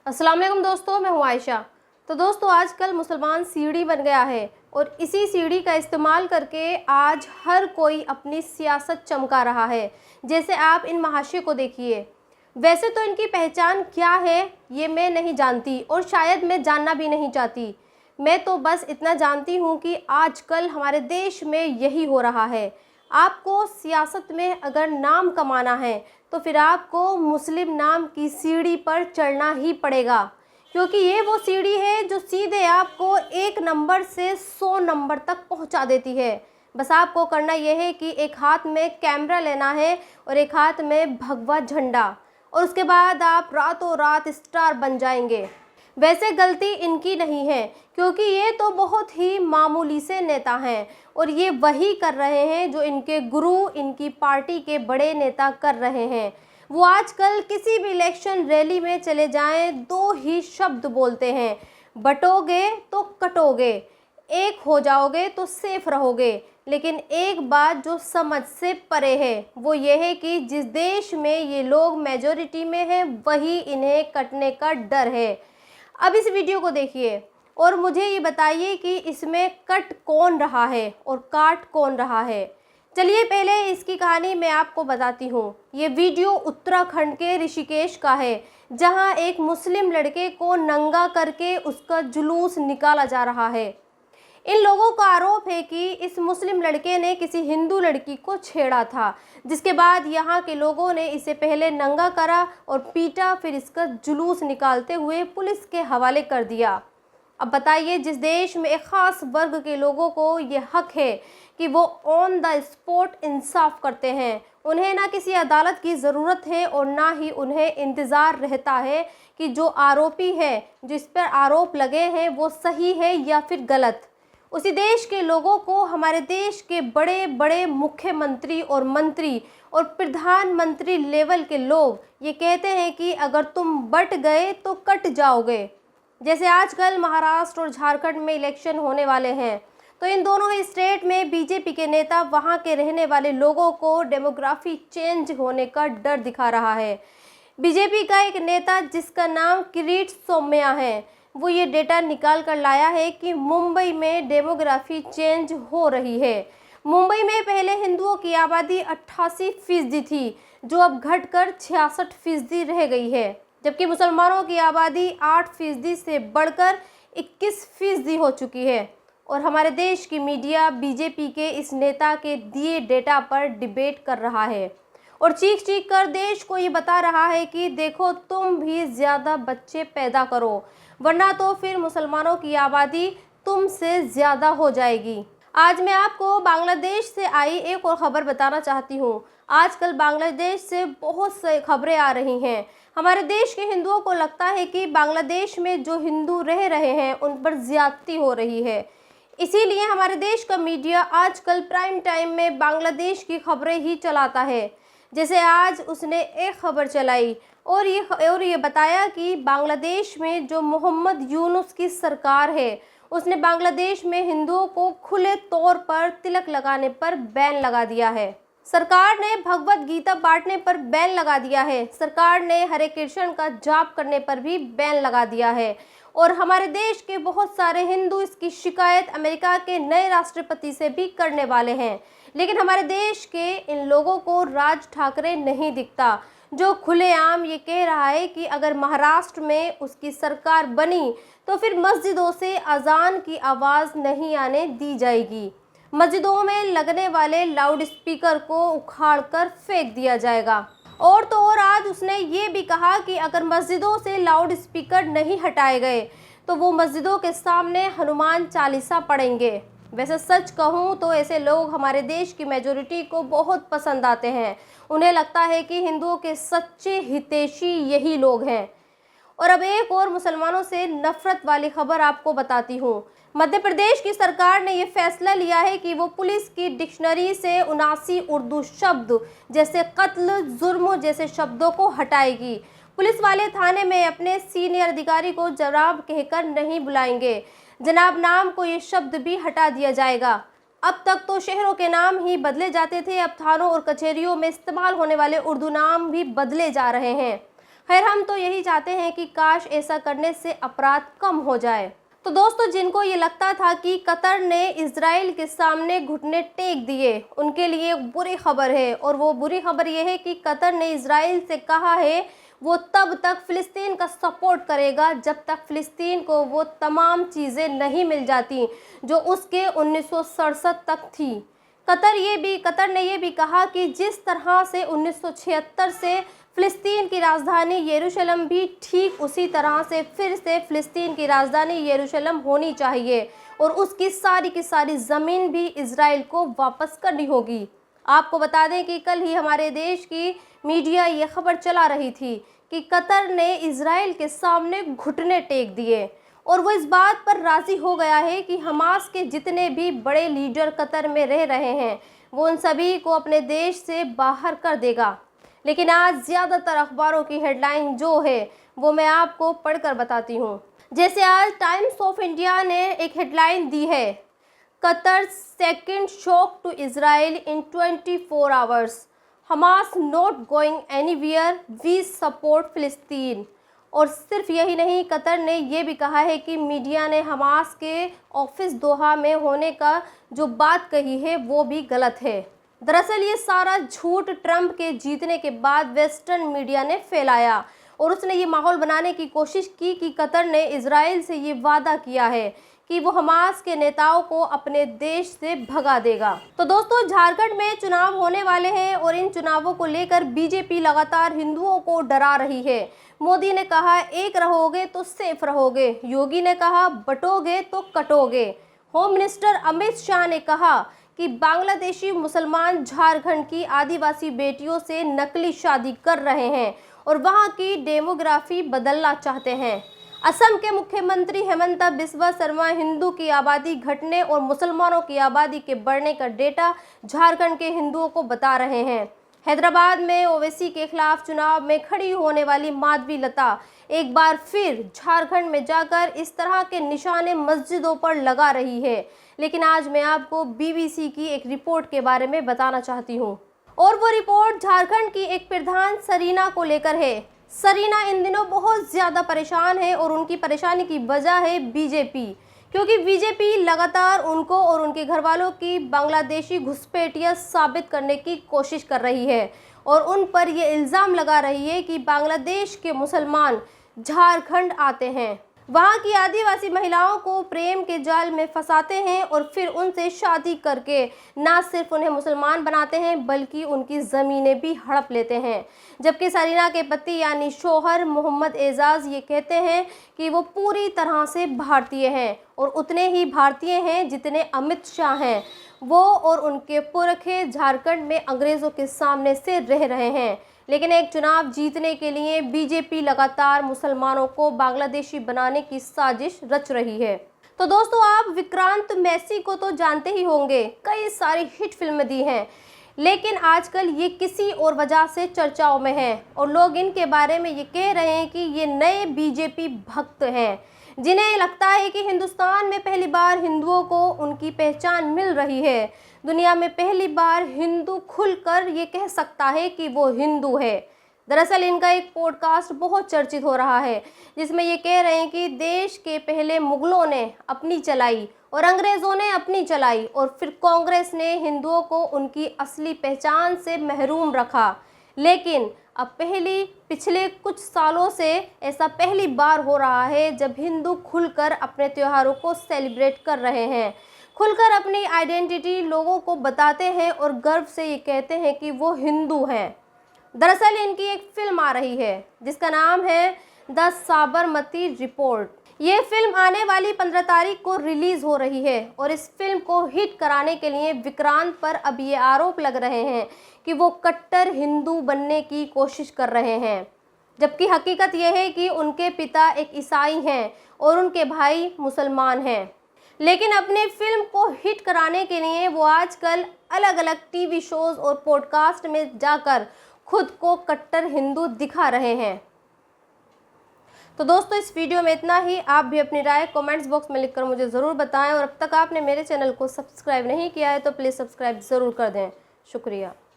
अस्सलाम वालेकुम दोस्तों, मैं हूं आयशा। तो दोस्तों, आजकल मुसलमान सीढ़ी बन गया है और इसी सीढ़ी का इस्तेमाल करके आज हर कोई अपनी सियासत चमका रहा है। जैसे आप इन महाशय को देखिए। वैसे तो इनकी पहचान क्या है ये मैं नहीं जानती और शायद मैं जानना भी नहीं चाहती। मैं तो बस इतना जानती हूँ कि आजकल हमारे देश में यही हो रहा है। आपको सियासत में अगर नाम कमाना है तो फिर आपको मुस्लिम नाम की सीढ़ी पर चढ़ना ही पड़ेगा, क्योंकि ये वो सीढ़ी है जो सीधे आपको 1 नंबर से 100 नंबर तक पहुंचा देती है। बस आपको करना यह है कि एक हाथ में कैमरा लेना है और एक हाथ में भगवा झंडा, और उसके बाद आप रातों रात स्टार बन जाएंगे। वैसे गलती इनकी नहीं है, क्योंकि ये तो बहुत ही मामूली से नेता हैं और ये वही कर रहे हैं जो इनके गुरु, इनकी पार्टी के बड़े नेता कर रहे हैं। वो आजकल किसी भी इलेक्शन रैली में चले जाएं, 2 ही शब्द बोलते हैं, बटोगे तो कटोगे, एक हो जाओगे तो सेफ रहोगे। लेकिन एक बात जो समझ से परे है वो ये है कि जिस देश में ये लोग मेजॉरिटी में हैं वही इन्हें कटने का डर है। अब इस वीडियो को देखिए और मुझे ये बताइए कि इसमें कट कौन रहा है और काट कौन रहा है। चलिए पहले इसकी कहानी मैं आपको बताती हूँ। ये वीडियो उत्तराखंड के ऋषिकेश का है, जहाँ एक मुस्लिम लड़के को नंगा करके उसका जुलूस निकाला जा रहा है। इन लोगों का आरोप है कि इस मुस्लिम लड़के ने किसी हिंदू लड़की को छेड़ा था, जिसके बाद यहाँ के लोगों ने इसे पहले नंगा करा और पीटा, फिर इसका जुलूस निकालते हुए पुलिस के हवाले कर दिया। अब बताइए, जिस देश में एक ख़ास वर्ग के लोगों को ये हक है कि वो ऑन द स्पॉट इंसाफ करते हैं, उन्हें ना किसी अदालत की ज़रूरत है और ना ही उन्हें इंतज़ार रहता है कि जो आरोपी है, जिस पर आरोप लगे हैं, वो सही है या फिर गलत। उसी देश के लोगों को हमारे देश के बड़े बड़े मुख्यमंत्री और मंत्री और प्रधानमंत्री लेवल के लोग ये कहते हैं कि अगर तुम बट गए तो कट जाओगे। जैसे आजकल महाराष्ट्र और झारखंड में इलेक्शन होने वाले हैं, तो इन दोनों ही स्टेट में बीजेपी के नेता वहां के रहने वाले लोगों को डेमोग्राफी चेंज होने का डर दिखा रहा है। बीजेपी का एक नेता जिसका नाम किरीट सोमैया है, वो ये डेटा निकाल कर लाया है कि मुंबई में डेमोग्राफी चेंज हो रही है। मुंबई में पहले हिंदुओं की आबादी 88% थी, जो अब घटकर 66% रह गई है, जबकि मुसलमानों की आबादी 8% से बढ़कर 21% हो चुकी है। और हमारे देश की मीडिया बीजेपी के इस नेता के दिए डेटा पर डिबेट कर रहा है और चीख चीख कर देश को ये बता रहा है कि देखो, तुम भी ज़्यादा बच्चे पैदा करो, वरना तो फिर मुसलमानों की आबादी तुमसे ज़्यादा हो जाएगी। आज मैं आपको बांग्लादेश से आई एक और ख़बर बताना चाहती हूँ। आजकल बांग्लादेश से बहुत सी खबरें आ रही हैं। हमारे देश के हिंदुओं को लगता है कि बांग्लादेश में जो हिंदू रह रहे हैं उन पर ज़्यादती हो रही है। इसीलिए हमारे देश का मीडिया आजकल प्राइम टाइम में बांग्लादेश की खबरें ही चलाता है। जैसे आज उसने एक खबर चलाई और ये बताया कि बांग्लादेश में जो मोहम्मद यूनुस की सरकार है, उसने बांग्लादेश में हिंदुओं को खुले तौर पर तिलक लगाने पर बैन लगा दिया है। सरकार ने भगवत गीता बांटने पर बैन लगा दिया है। सरकार ने हरे कृष्ण का जाप करने पर भी बैन लगा दिया है। और हमारे देश के बहुत सारे हिंदू इसकी शिकायत अमेरिका के नए राष्ट्रपति से भी करने वाले हैं। लेकिन हमारे देश के इन लोगों को राज ठाकरे नहीं दिखता, जो खुलेआम ये कह रहा है कि अगर महाराष्ट्र में उसकी सरकार बनी तो फिर मस्जिदों से अजान की आवाज़ नहीं आने दी जाएगी, मस्जिदों में लगने वाले लाउड स्पीकर को उखाड़कर फेंक दिया जाएगा। और तो और आज उसने ये भी कहा कि अगर मस्जिदों से लाउड स्पीकर नहीं हटाए गए तो वो मस्जिदों के सामने हनुमान चालीसा पढ़ेंगे। वैसे सच कहूँ तो ऐसे लोग हमारे देश की मेजॉरिटी को बहुत पसंद आते हैं। उन्हें लगता है कि हिंदुओं के सच्चे हितैषी यही लोग हैं। और अब एक और मुसलमानों से नफरत वाली खबर आपको बताती हूँ। मध्य प्रदेश की सरकार ने ये फैसला लिया है कि वो पुलिस की डिक्शनरी से 79 उर्दू शब्द जैसे कत्ल, जुर्म जैसे शब्दों को हटाएगी। पुलिस वाले थाने में अपने सीनियर अधिकारी को जनाब कहकर नहीं बुलाएंगे। जनाब नाम को ये शब्द भी हटा दिया जाएगा। अब तक तो शहरों के नाम ही बदले जाते थे, अब थानों और कचहरियों में इस्तेमाल होने वाले उर्दू नाम भी बदले जा रहे हैं। खैर, हम तो यही चाहते हैं कि काश ऐसा करने से अपराध कम हो जाए। तो दोस्तों, जिनको ये लगता था कि कतर ने इजराइल के सामने घुटने टेक दिए, उनके लिए बुरी खबर है। और वो बुरी खबर ये है कि कतर ने इजराइल से कहा है वो तब तक फ़िलिस्तीन का सपोर्ट करेगा जब तक फ़िलिस्तीन को वो तमाम चीज़ें नहीं मिल जाती जो उसके 1967 तक थी। कतर ने ये भी कहा कि जिस तरह से 1976 से फ़िलिस्तीन की राजधानी यरूशलेम भी ठीक उसी तरह से फिर से फ़िलिस्तीन की राजधानी यरूशलेम होनी चाहिए और उसकी सारी की सारी ज़मीन भी इजराइल को वापस करनी होगी। आपको बता दें कि कल ही हमारे देश की मीडिया ये खबर चला रही थी कि कतर ने इजराइल के सामने घुटने टेक दिए और वो इस बात पर राज़ी हो गया है कि हमास के जितने भी बड़े लीडर कतर में रह रहे हैं वो उन सभी को अपने देश से बाहर कर देगा। लेकिन आज ज़्यादातर अखबारों की हेडलाइन जो है वो मैं आपको पढ़कर बताती हूँ। जैसे आज टाइम्स ऑफ इंडिया ने एक हेडलाइन दी है, Qatar second shock to Israel in 24 hours, Hamas not going anywhere, we support फिलिस्तीन। और सिर्फ यही नहीं, कतर ने ये भी कहा है कि मीडिया ने हमास के ऑफिस दोहा में होने का जो बात कही है वो भी गलत है। दरअसल ये सारा झूठ ट्रंप के जीतने के बाद वेस्टर्न मीडिया ने फैलाया और उसने ये माहौल बनाने की कोशिश की कि कतर ने इजराइल से ये वादा किया है कि वो हमास के नेताओं को अपने देश से भगा देगा। तो दोस्तों, झारखंड में चुनाव होने वाले हैं और इन चुनावों को लेकर बीजेपी लगातार हिंदुओं को डरा रही है। मोदी ने कहा एक रहोगे तो सेफ रहोगे, योगी ने कहा बटोगे तो कटोगे, होम मिनिस्टर अमित शाह ने कहा कि बांग्लादेशी मुसलमान झारखंड की आदिवासी बेटियों से नकली शादी कर रहे हैं और वहां की डेमोग्राफी बदलना चाहते हैं। असम के मुख्यमंत्री हेमंत बिस्वा शर्मा हिंदू की आबादी घटने और मुसलमानों की आबादी के बढ़ने का डेटा झारखंड के हिंदुओं को बता रहे हैं। हैदराबाद में ओवैसी के खिलाफ चुनाव में खड़ी होने वाली माधवी लता एक बार फिर झारखंड में जाकर इस तरह के निशाने मस्जिदों पर लगा रही है। लेकिन आज मैं आपको बीबीसी की एक रिपोर्ट के बारे में बताना चाहती हूँ और वो रिपोर्ट झारखंड की एक प्रधान सरीना को लेकर है। सरीना इन दिनों बहुत ज़्यादा परेशान है और उनकी परेशानी की वजह है बीजेपी, क्योंकि बीजेपी लगातार उनको और उनके घर वालों की बांग्लादेशी घुसपैठिया साबित करने की कोशिश कर रही है और उन पर यह इल्ज़ाम लगा रही है कि बांग्लादेश के मुसलमान झारखंड आते हैं, वहाँ की आदिवासी महिलाओं को प्रेम के जाल में फंसाते हैं और फिर उनसे शादी करके ना सिर्फ उन्हें मुसलमान बनाते हैं बल्कि उनकी ज़मीनें भी हड़प लेते हैं। जबकि सरीना के पति यानी शौहर मोहम्मद एजाज ये कहते हैं कि वो पूरी तरह से भारतीय हैं और उतने ही भारतीय हैं जितने अमित शाह हैं। वो और उनके पुरखे झारखंड में अंग्रेज़ों के सामने से रह रहे हैं, लेकिन एक चुनाव जीतने के लिए बीजेपी लगातार मुसलमानों को बांग्लादेशी बनाने की साजिश रच रही है। तो दोस्तों, आप विक्रांत मैसी को तो जानते ही होंगे, कई सारी हिट फिल्में दी हैं, लेकिन आजकल ये किसी और वजह से चर्चाओं में हैं और लोग इनके बारे में ये कह रहे हैं कि ये नए बीजेपी भक्त हैं, जिन्हें लगता है कि हिंदुस्तान में पहली बार हिंदुओं को उनकी पहचान मिल रही है। दुनिया में पहली बार हिंदू खुलकर ये कह सकता है कि वो हिंदू है। दरअसल इनका एक पॉडकास्ट बहुत चर्चित हो रहा है जिसमें ये कह रहे हैं कि देश के पहले मुगलों ने अपनी चलाई और अंग्रेज़ों ने अपनी चलाई और फिर कांग्रेस ने हिंदुओं को उनकी असली पहचान से महरूम रखा, लेकिन अब पिछले कुछ सालों से ऐसा पहली बार हो रहा है जब हिंदू खुलकर अपने त्योहारों को सेलिब्रेट कर रहे हैं, खुलकर अपनी आइडेंटिटी लोगों को बताते हैं और गर्व से ये कहते हैं कि वो हिंदू हैं। दरअसल इनकी एक फिल्म आ रही है जिसका नाम है द साबरमती रिपोर्ट। ये फिल्म आने वाली 15 तारीख को रिलीज़ हो रही है और इस फिल्म को हिट कराने के लिए विक्रांत पर अब ये आरोप लग रहे हैं कि वो कट्टर हिंदू बनने की कोशिश कर रहे हैं, जबकि हकीकत यह है कि उनके पिता एक ईसाई हैं और उनके भाई मुसलमान हैं। लेकिन अपने फिल्म को हिट कराने के लिए वो आजकल अलग अलग टीवी शोज़ और पॉडकास्ट में जाकर खुद को कट्टर हिंदू दिखा रहे हैं। तो दोस्तों, इस वीडियो में इतना ही। आप भी अपनी राय कमेंट्स बॉक्स में लिखकर मुझे ज़रूर बताएं और अब तक आपने मेरे चैनल को सब्सक्राइब नहीं किया है तो प्लीज़ सब्सक्राइब ज़रूर कर दें। शुक्रिया।